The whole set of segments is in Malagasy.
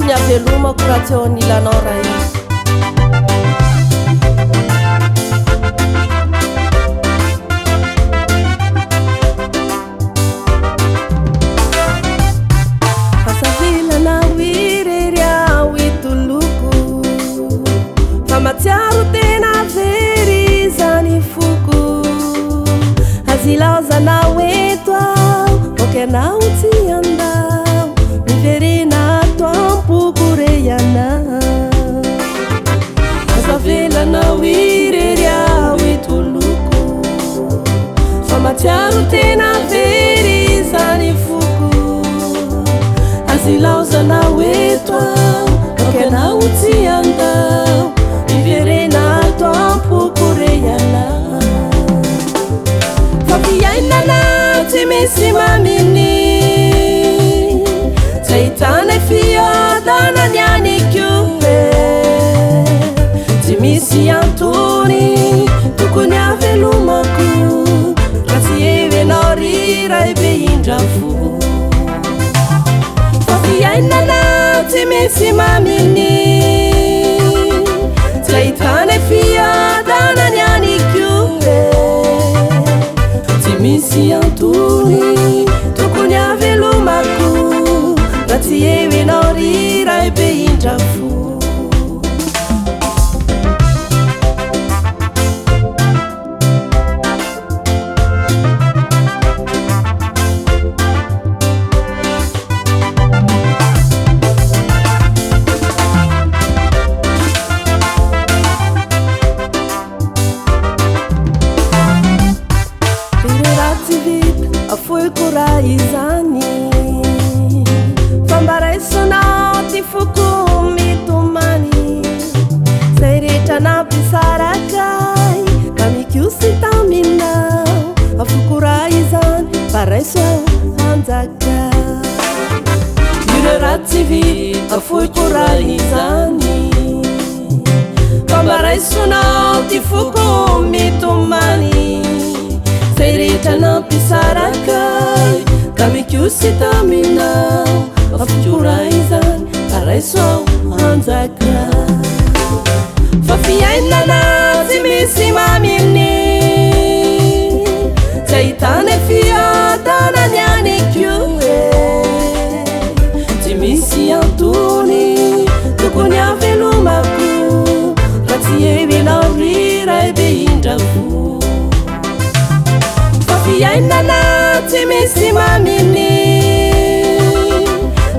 tokony avelomako raha tsy eo anilanao raha izy fasavilanao irery ao itoloko fa matsiaro tena very zany foko azilazanao eto ao okanao tsy andao miverina toampoko reyanao fasavilanao irery ao itoloko fa matsiaro tena very zany foko azilazanao eto ao okanao tsy andao miverina toampoko reyanao fa fiainanao tsy misy maminy zaytana fiadanany aniko tsy misy antony tokony avelomako raha tsy evenao riray be indrafo fa fiainanao tsy misy maminy zaytana fiadanany aniko tsy misy antony tokony avelomako raha tsy evenao riray be indrafo afoiko raha izany fambaraisanao ty foko mitomany zay rehetra nampisarakay ka mikosy taminao afoko raha izany baraiso anjaka ire raha tsy vita afoiko raha izany fambaraisanao ty foko mitomany zay rehetra nampisarakay ka mikosy taminao afoko raha izany baraiso anjaka fa fiainanao tsy misy maminy zaytana fiadanany aniko tsy misy antony tokony avelomako raha tsy evenao riray be indrafo fiainanao tsy misy maminy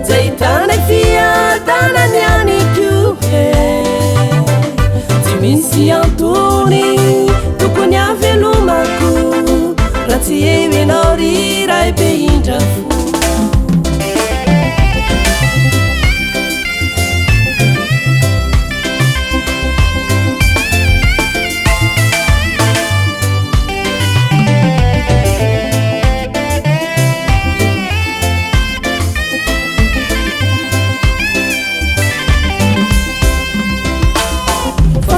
zaytana fiadanany aniko tsy misy antony tokony avelomako raha tsy evenao riray be indrafo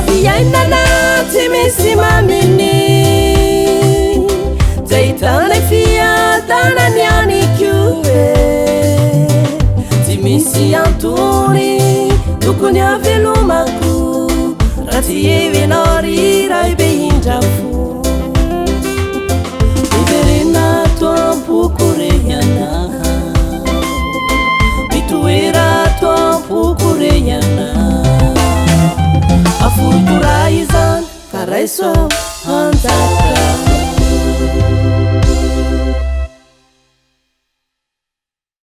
fiainanao tsy misy maminy zaytana fiadanany aniko tsy misy antony tokony avelomako raha tsy evenao riray be indrafo miverina toampoko reyanao mitoera toampoko reyanao afoko raha izany baraiso anjaka